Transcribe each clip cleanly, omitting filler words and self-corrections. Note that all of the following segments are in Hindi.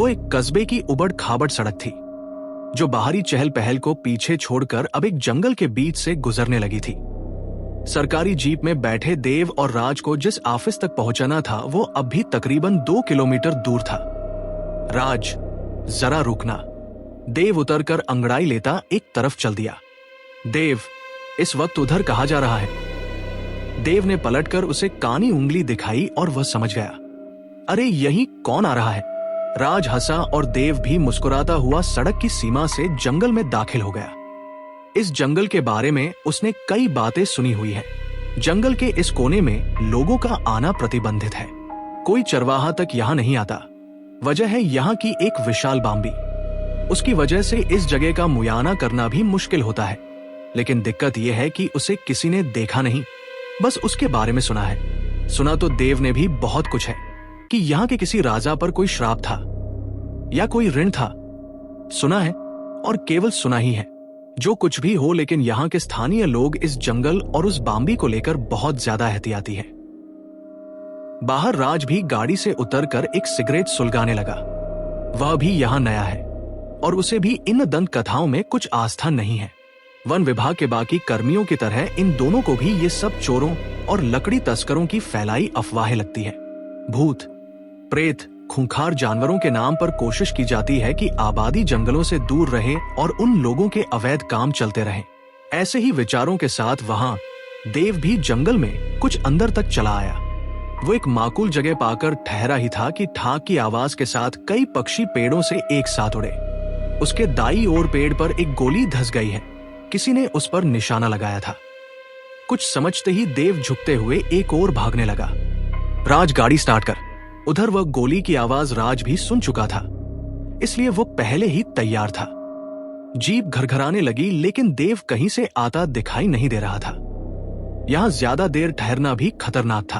वो एक कस्बे की उबड़ खाबड़ सड़क थी जो बाहरी चहल पहल को पीछे छोड़कर अब एक जंगल के बीच से गुजरने लगी थी। सरकारी जीप में बैठे देव और राज को जिस ऑफिस तक पहुंचना था वो अब भी तकरीबन 2 किलोमीटर दूर था। राज, जरा रुकना। देव उतरकर अंगड़ाई लेता एक तरफ चल दिया। देव, इस वक्त उधर कहाँ जा रहा है? देव ने पलटकर उसे कानी उंगली दिखाई और वह समझ गया। अरे यही कौन आ रहा है? राज हंसा और देव भी मुस्कुराता हुआ सड़क की सीमा से जंगल में दाखिल हो गया। इस जंगल के बारे में उसने कई बातें सुनी हुई है। जंगल के इस कोने में लोगों का आना प्रतिबंधित है। कोई चरवाहा तक यहाँ नहीं आता। वजह है यहाँ की एक विशाल बाम्बी। उसकी वजह से इस जगह का मुआयना करना भी मुश्किल होता है। लेकिन दिक्कत यह है कि उसे किसी ने देखा नहीं, बस उसके बारे में सुना है। सुना तो देव ने भी बहुत कुछ है कि यहाँ के किसी राजा पर कोई श्राप था या कोई ऋण था। सुना है और केवल सुना ही है। जो कुछ भी हो, लेकिन यहाँ के स्थानीय लोग इस जंगल और उस बाम्बी को लेकर बहुत ज्यादा एहतियाती हैं। बाहर राज भी गाड़ी से उतरकर एक सिगरेट सुलगाने लगा। वह भी यहाँ नया है और उसे भी इन दंत कथाओं में कुछ आस्था नहीं है। वन विभाग के बाकी कर्मियों की तरह इन दोनों को भी ये सब चोरों और लकड़ी तस्करों की फैलाई अफवाहें लगती है। भूत, प्रेत, खूंखार जानवरों के नाम पर कोशिश की जाती है कि आबादी जंगलों से दूर रहे और उन लोगों के अवैध काम चलते रहें। ऐसे ही विचारों के साथ वहां देव भी जंगल में कुछ अंदर तक चला आया। वो एक माकूल जगह पाकर ठहरा ही था कि ठाक की आवाज के साथ कई पक्षी पेड़ों से एक साथ उड़े। उसके दाईं ओर पेड़ पर एक गोली धंस गई है। किसी ने उस पर निशाना लगाया था। कुछ समझते ही देव झुकते हुए एक ओर भागने लगा। राज, गाड़ी स्टार्ट कर। उधर वह गोली की आवाज राज भी सुन चुका था, इसलिए वो पहले ही तैयार था। जीप घरघराने लगी, लेकिन देव कहीं से आता दिखाई नहीं दे रहा था। यहां ज्यादा देर ठहरना भी खतरनाक था।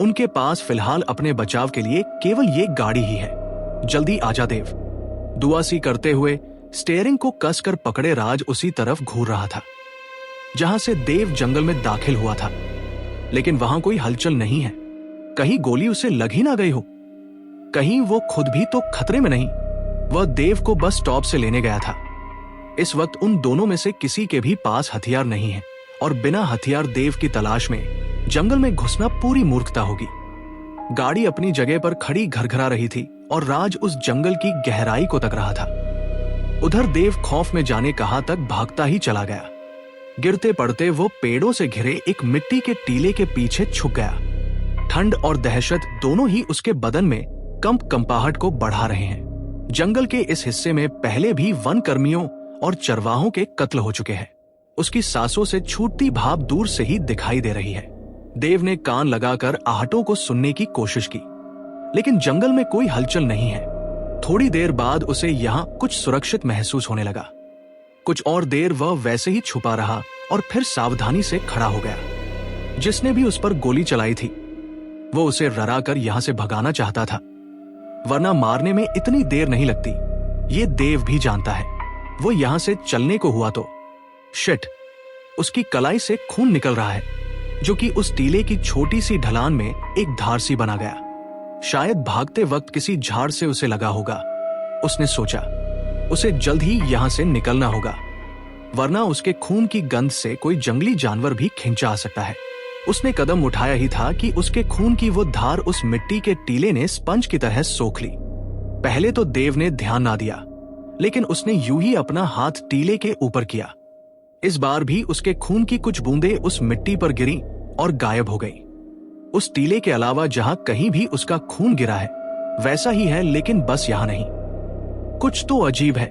उनके पास फिलहाल अपने बचाव के लिए केवल ये गाड़ी ही है। जल्दी आजा देव। दुआसी करते हुए स्टीयरिंग को कसकर पकड़े राज उसी तरफ घूर रहा था जहां से देव जंगल में दाखिल हुआ था। लेकिन वहां कोई हलचल नहीं है। कहीं गोली उसे लग ही ना गई हो। कहीं वो खुद भी तो खतरे में नहीं। वह देव को बस स्टॉप से लेने गया था। इस वक्त उन दोनों में से किसी के भी पास हथियार नहीं है और बिना हथियार देव की तलाश में जंगल में घुसना पूरी मूर्खता होगी। गाड़ी अपनी जगह पर खड़ी घरघरा रही थी और राज उस जंगल की गहराई को तक रहा था। उधर देव खौफ में जाने कहां तक भागता ही चला गया। गिरते पड़ते वो पेड़ों से घिरे एक मिट्टी के टीले के पीछे छुप गया। ठंड और दहशत दोनों ही उसके बदन में कंपाहट को बढ़ा रहे हैं। जंगल के इस हिस्से में पहले भी वन कर्मियों और चरवाहों के कत्ल हो चुके हैं। उसकी सांसों से छूटती भाप दूर से ही दिखाई दे रही है। देव ने कान लगाकर आहटों को सुनने की कोशिश की, लेकिन जंगल में कोई हलचल नहीं है। थोड़ी देर बाद उसे यहाँ कुछ सुरक्षित महसूस होने लगा। कुछ और देर वह वैसे ही छुपा रहा और फिर सावधानी से खड़ा हो गया। जिसने भी उस पर गोली चलाई थी वो उसे डराकर यहां से भगाना चाहता था, वरना मारने में इतनी देर नहीं लगती। ये देव भी जानता है। वो यहां से चलने को हुआ तो शिट, उसकी कलाई से खून निकल रहा है, जो कि उस टीले की छोटी सी ढलान में एक धार सी बना गया। शायद भागते वक्त किसी झाड़ से उसे लगा होगा। उसने सोचा उसे जल्द ही यहां से निकलना होगा, वरना उसके खून की गंध से कोई जंगली जानवर भी खिंचा आ सकता है। उसने कदम उठाया ही था कि उसके खून की वो धार उस मिट्टी के टीले ने स्पंज की तरह सोख ली। पहले तो देव ने ध्यान ना दिया, लेकिन उसने यूं ही अपना हाथ टीले के ऊपर किया। इस बार भी उसके खून की कुछ बूंदें उस मिट्टी पर गिरी और गायब हो गई। उस टीले के अलावा जहां कहीं भी उसका खून गिरा है वैसा ही है, लेकिन बस यहां नहीं। कुछ तो अजीब है,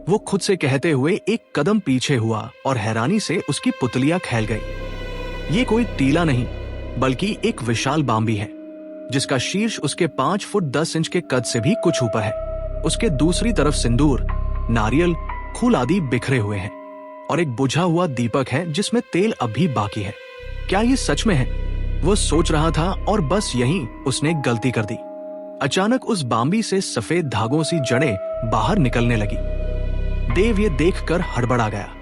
वो खुद से कहते हुए एक कदम पीछे हुआ और हैरानी से उसकी पुतलियां खैल गई। ये कोई टीला नहीं, बल्कि एक विशाल बाम्बी है, जिसका शीर्ष उसके 5 फुट 10 इंच के कद से भी कुछ ऊपर है। उसके दूसरी तरफ सिंदूर, नारियल, फूल आदि बिखरे हुए हैं और एक बुझा हुआ दीपक है जिसमें तेल अब भी बाकी है। क्या ये सच में है? वो सोच रहा था और बस यहीं उसने गलती कर दी। अचानक उस बाम्बी से सफेद धागों सी जड़ें बाहर निकलने लगी। देव ये देखकर हड़बड़ा गया।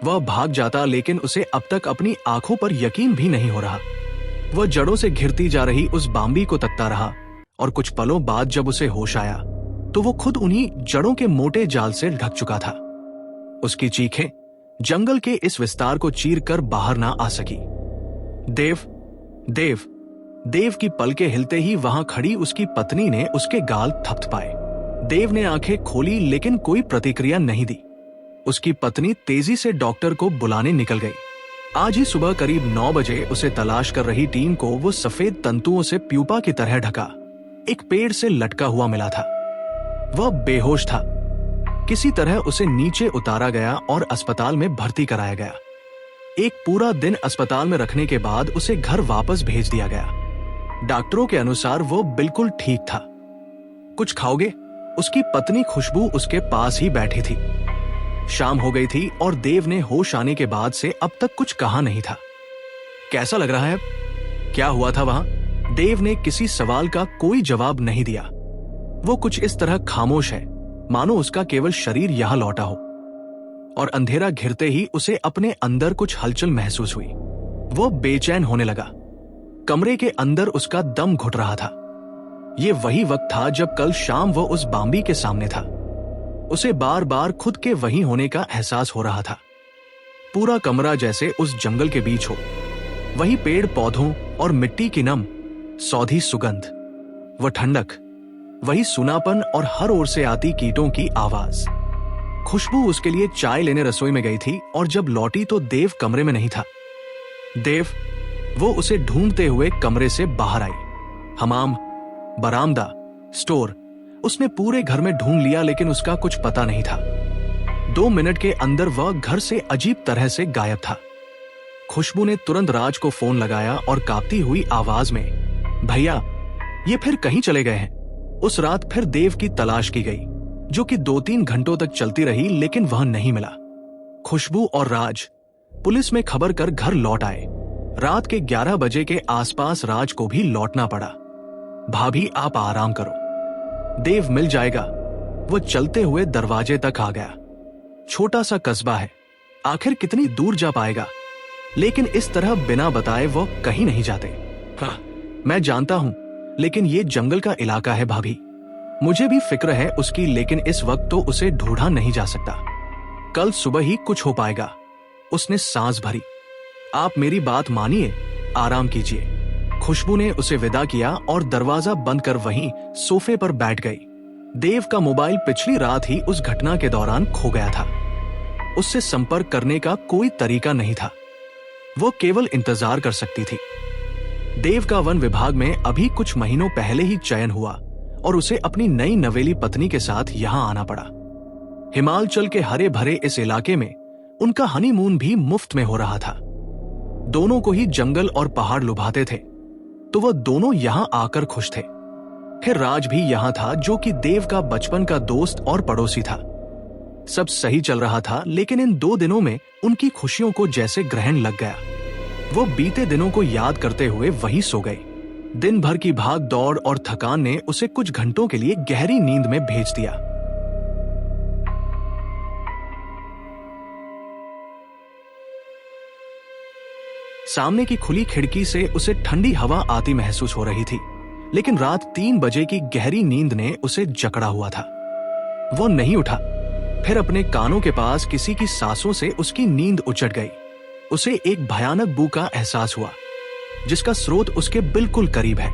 वह भाग जाता, लेकिन उसे अब तक अपनी आंखों पर यकीन भी नहीं हो रहा। वह जड़ों से घिरती जा रही उस बाम्बी को तकता रहा और कुछ पलों बाद जब उसे होश आया तो वो खुद उन्हीं जड़ों के मोटे जाल से ढक चुका था। उसकी चीखें जंगल के इस विस्तार को चीर कर बाहर ना आ सकी। देव, देव, देव की पलकें हिलते ही वहां खड़ी उसकी पत्नी ने उसके गाल थपथपाए। देव ने आंखें खोली लेकिन कोई प्रतिक्रिया नहीं दी। उसकी पत्नी तेजी से डॉक्टर को बुलाने निकल गई। आज ही सुबह करीब 9 बजे उसे तलाश कर रही टीम को वो सफेद तंतुओं से प्यूपा की तरह ढका एक पेड़ से लटका हुआ मिला था। वह बेहोश था। किसी तरह उसे नीचे उतारा गया और अस्पताल में भर्ती कराया गया। एक पूरा दिन अस्पताल में रखने के बाद उसे घर वापस भेज दिया गया। डॉक्टरों के अनुसार वो बिल्कुल ठीक था। कुछ खाओगे? उसकी पत्नी खुशबू उसके पास ही बैठी थी। शाम हो गई थी और देव ने होश आने के बाद से अब तक कुछ कहा नहीं था। कैसा लग रहा है अब? क्या हुआ था वहां? देव ने किसी सवाल का कोई जवाब नहीं दिया। वो कुछ इस तरह खामोश है मानो उसका केवल शरीर यहां लौटा हो। और अंधेरा घिरते ही उसे अपने अंदर कुछ हलचल महसूस हुई। वो बेचैन होने लगा। कमरे के अंदर उसका दम घुट रहा था। ये वही वक्त था जब कल शाम वो उस बाम्बी के सामने था। उसे बार बार खुद के वहीं होने का एहसास हो रहा था। पूरा कमरा जैसे उस जंगल के बीच हो। वही पेड़ पौधों और मिट्टी की नम सौधी सुगंध, वह ठंडक, वही सुनापन और हर ओर से आती कीटों की आवाज। खुशबू उसके लिए चाय लेने रसोई में गई थी और जब लौटी तो देव कमरे में नहीं था। देव, वो उसे ढूंढते हुए कमरे से बाहर आई। हमाम, बरामदा, स्टोर, उसने पूरे घर में ढूंढ लिया लेकिन उसका कुछ पता नहीं था। 2 मिनट के अंदर वह घर से अजीब तरह से गायब था। खुशबू ने तुरंत राज को फोन लगाया और कांपती हुई आवाज में, भैया, ये फिर कहीं चले गए हैं। उस रात फिर देव की तलाश की गई, जो कि 2-3 घंटों तक चलती रही लेकिन वह नहीं मिला। खुशबू और राज पुलिस में खबर कर घर लौट आए। रात के 11 बजे के आसपास राज को भी लौटना पड़ा। भाभी, आप आराम करो, देव मिल जाएगा। वो चलते हुए दरवाजे तक आ गया। छोटा सा कस्बा है, आखिर कितनी दूर जा पाएगा? लेकिन इस तरह बिना बताए वो कहीं नहीं जाते। हाँ, मैं जानता हूं, लेकिन ये जंगल का इलाका है भाभी। मुझे भी फिक्र है उसकी, लेकिन इस वक्त तो उसे ढूंढा नहीं जा सकता। कल सुबह ही कुछ हो पाएगा। उसने सांस भरी। आप मेरी बात मानिए, आराम कीजिए। खुशबू ने उसे विदा किया और दरवाजा बंद कर वहीं सोफे पर बैठ गई। देव का मोबाइल पिछली रात ही उस घटना के दौरान खो गया था। उससे संपर्क करने का कोई तरीका नहीं था। वो केवल इंतजार कर सकती थी। देव का वन विभाग में अभी कुछ महीनों पहले ही चयन हुआ और उसे अपनी नई नवेली पत्नी के साथ यहां आना पड़ा। हिमाचल के हरे भरे इस इलाके में उनका हनीमून भी मुफ्त में हो रहा था। दोनों को ही जंगल और पहाड़ लुभाते थे, तो वह दोनों यहां आकर खुश थे। फिर राज भी यहां था, जो कि देव का बचपन का दोस्त और पड़ोसी था। सब सही चल रहा था, लेकिन इन 2 दिनों में उनकी खुशियों को जैसे ग्रहण लग गया। वो बीते दिनों को याद करते हुए वहीं सो गए। दिन भर की भाग दौड़ और थकान ने उसे कुछ घंटों के लिए गहरी नींद में भेज दिया। सामने की खुली खिड़की से उसे ठंडी हवा आती महसूस हो रही थी, लेकिन रात 3 बजे की गहरी नींद ने उसे जकड़ा हुआ था। वो नहीं उठा। फिर अपने कानों के पास किसी की सांसों से उसकी नींद उचट गई। उसे एक भयानक बू का एहसास हुआ, जिसका स्रोत उसके बिल्कुल करीब है।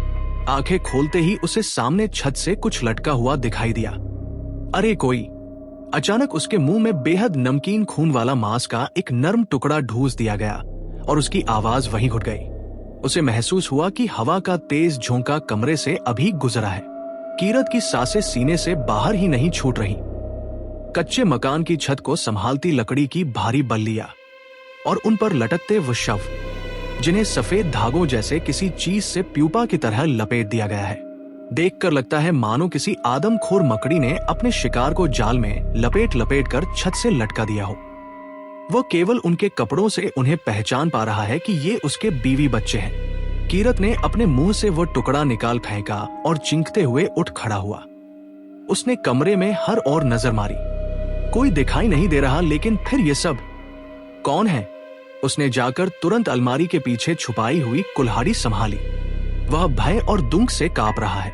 आंखें खोलते ही उसे सामने छत से कुछ लटका हुआ दिखाई दिया। अरे कोई! अचानक उसके मुंह में बेहद नमकीन खून वाला मांस का एक नर्म टुकड़ा ढूंस दिया गया और उसकी आवाज वहीं घुट गई। उसे महसूस हुआ कि हवा का तेज झोंका कमरे से अभी गुजरा है। कीरत की सांसें सीने से बाहर ही नहीं छूट रही। कच्चे मकान की छत को संभालती लकड़ी की भारी बल्लियां और उन पर लटकते वो शव, जिन्हें सफेद धागों जैसे किसी चीज से प्यूपा की तरह लपेट दिया गया है। देखकर लगता है मानो किसी आदमखोर मकड़ी ने अपने शिकार को जाल में लपेट लपेट कर छत से लटका दिया हो। वो केवल उनके कपड़ों से उन्हें पहचान पा रहा है कि ये उसके बीवी बच्चे हैं। कीरत ने अपने मुंह से वो टुकड़ा निकाल फेंका और चिंकते हुए उठ खड़ा हुआ। उसने कमरे में हर ओर नजर मारी। कोई दिखाई नहीं दे रहा, लेकिन फिर ये सब कौन है? उसने जाकर तुरंत अलमारी के पीछे छुपाई हुई कुल्हाड़ी संभाली। वह भय और दुख से कांप रहा है।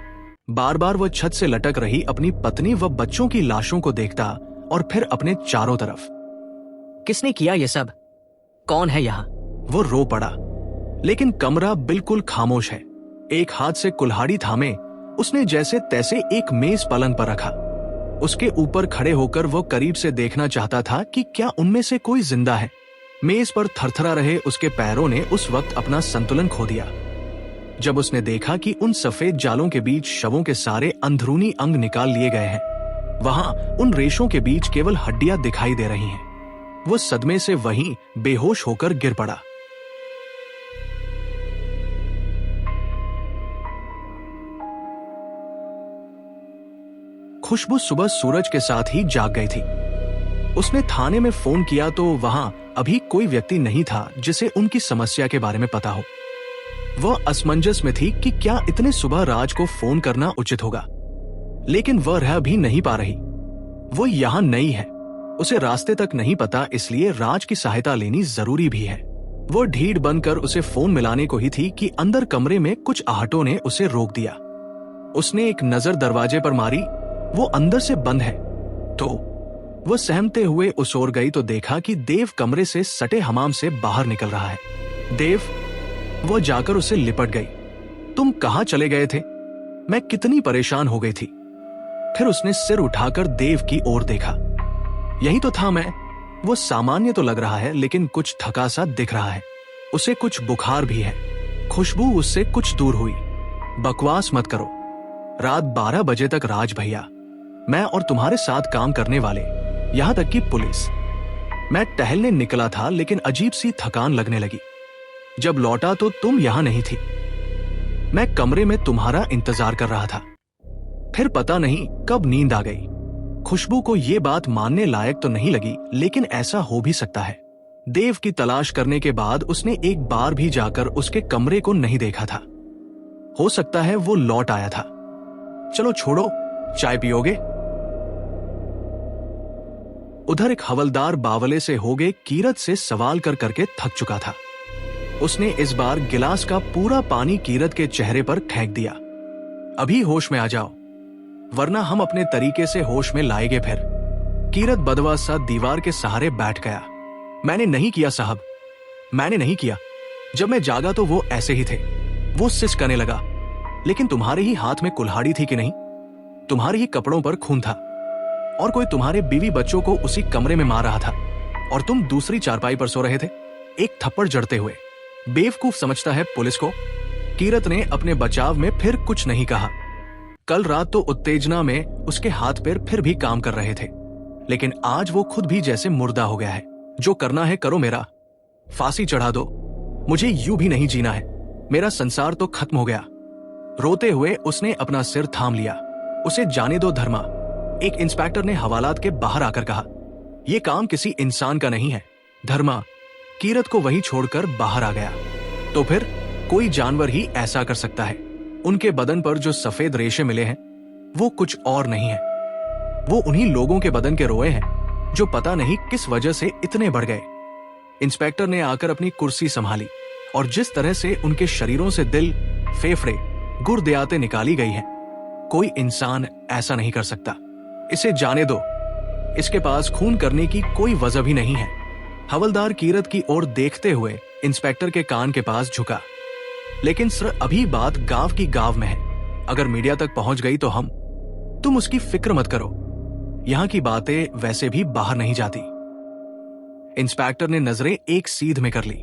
बार बार वह छत से लटक रही अपनी पत्नी व बच्चों की लाशों को देखता और फिर अपने चारों तरफ। किसने किया ये सब? कौन है यहाँ? वो रो पड़ा, लेकिन कमरा बिल्कुल खामोश है। एक हाथ से कुल्हाड़ी थामे उसने जैसे तैसे एक मेज पलंग पर रखा। उसके ऊपर खड़े होकर वो करीब से देखना चाहता था कि क्या उनमें से कोई जिंदा है। मेज पर थरथरा रहे उसके पैरों ने उस वक्त अपना संतुलन खो दिया जब उसने देखा कि उन सफेद जालों के बीच शवों के सारे अंदरूनी अंग निकाल लिए गए हैं। वहां उन रेशों के बीच केवल हड्डियां दिखाई दे रही हैं। वो सदमे से वहीं बेहोश होकर गिर पड़ा। खुशबू सुबह सूरज के साथ ही जाग गई थी। उसने थाने में फोन किया तो वहां अभी कोई व्यक्ति नहीं था जिसे उनकी समस्या के बारे में पता हो। वह असमंजस में थी कि क्या इतने सुबह राज को फोन करना उचित होगा, लेकिन वह रह भी नहीं पा रही। वो यहां नई है, उसे रास्ते तक नहीं पता, इसलिए राज की सहायता लेनी जरूरी भी है। वो ढीठ बनकर उसे फोन मिलाने को ही थी कि अंदर कमरे में कुछ आहटों ने उसे रोक दिया। उसने एक नजर दरवाजे पर मारी, वो अंदर से बंद है। तो वो सहमते हुए उस ओर गई तो देखा कि देव कमरे से सटे हमाम से बाहर निकल रहा है। देव, वो जाकर उसे लिपट गई। तुम कहां चले गए थे? मैं कितनी परेशान हो गई थी। फिर उसने सिर उठाकर देव की ओर देखा। यही तो था मैं। वो सामान्य तो लग रहा है, लेकिन कुछ थका सा दिख रहा है। उसे कुछ बुखार भी है। खुशबू उससे कुछ दूर हुई। बकवास मत करो। रात 12 बजे तक राज भैया, मैं और तुम्हारे साथ काम करने वाले, यहां तक कि पुलिस। मैं टहलने निकला था, लेकिन अजीब सी थकान लगने लगी। जब लौटा तो तुम यहां नहीं थी। मैं कमरे में तुम्हारा इंतजार कर रहा था। फिर पता नहीं कब नींद आ गई। खुशबू को यह बात मानने लायक तो नहीं लगी, लेकिन ऐसा हो भी सकता है। देव की तलाश करने के बाद उसने एक बार भी जाकर उसके कमरे को नहीं देखा था। हो सकता है वो लौट आया था। चलो छोड़ो, चाय पियोगे? उधर एक हवलदार बावले से हो गए कीरत से सवाल कर करके थक चुका था। उसने इस बार गिलास का पूरा पानी कीरत के चेहरे पर फेंक दिया। अभी होश में आ जाओ, वरना हम अपने तरीके से होश में लाएंगे फिर। कीरत बदवा सा दीवार के सहारे बैठ गया। मैंने नहीं किया साहब, मैंने नहीं किया। जब मैं जागा तो वो ऐसे ही थे। वो सिसकने लगा। लेकिन तुम्हारे ही हाथ में कुल्हाड़ी थी कि नहीं? तुम्हारे ही कपड़ों पर खून था, और कोई तुम्हारे बीवी बच्चों को उसी कमरे में मार रहा था, और तुम दूसरी चारपाई पर सो रहे थे, एक थप्पड़ जड़ते हुए। बेवकूफ समझता है पुलिस को। कीरत ने अपने बचाव में फिर कुछ नहीं कहा। कल रात तो उत्तेजना में उसके हाथ पैर फिर भी काम कर रहे थे, लेकिन आज वो खुद भी जैसे मुर्दा हो गया है। जो करना है करो, मेरा फांसी चढ़ा दो। मुझे यूं भी नहीं जीना है। मेरा संसार तो खत्म हो गया। रोते हुए उसने अपना सिर थाम लिया। उसे जाने दो धर्मा, एक इंस्पेक्टर ने हवालात के बाहर आकर कहा। यह काम किसी इंसान का नहीं है धर्मा। कीरत को वहीं छोड़कर बाहर आ गया। तो फिर कोई जानवर ही ऐसा कर सकता है। उनके बदन पर जो सफेद रेशे मिले हैं वो कुछ और नहीं है। वो उन्हीं लोगों के बदन के रोए हैं जो पता नहीं किस वजह से इतने बढ़ गए। इंस्पेक्टर ने आकर अपनी कुर्सी संभाली, और जिस तरह से उनके शरीरों से दिल, फेफड़े, गुर्दे निकाली गई हैं, कोई इंसान ऐसा नहीं कर सकता। इसे जाने दो, इसके पास खून करने की कोई वजह भी नहीं है। हवलदार कीरत की ओर देखते हुए इंस्पेक्टर के कान के पास झुका। लेकिन सर, अभी बात गांव की गांव में है। अगर मीडिया तक पहुंच गई तो तुम उसकी फिक्र मत करो। यहां की बातें वैसे भी बाहर नहीं जाती। इंस्पेक्टर ने नजरें एक सीध में कर ली।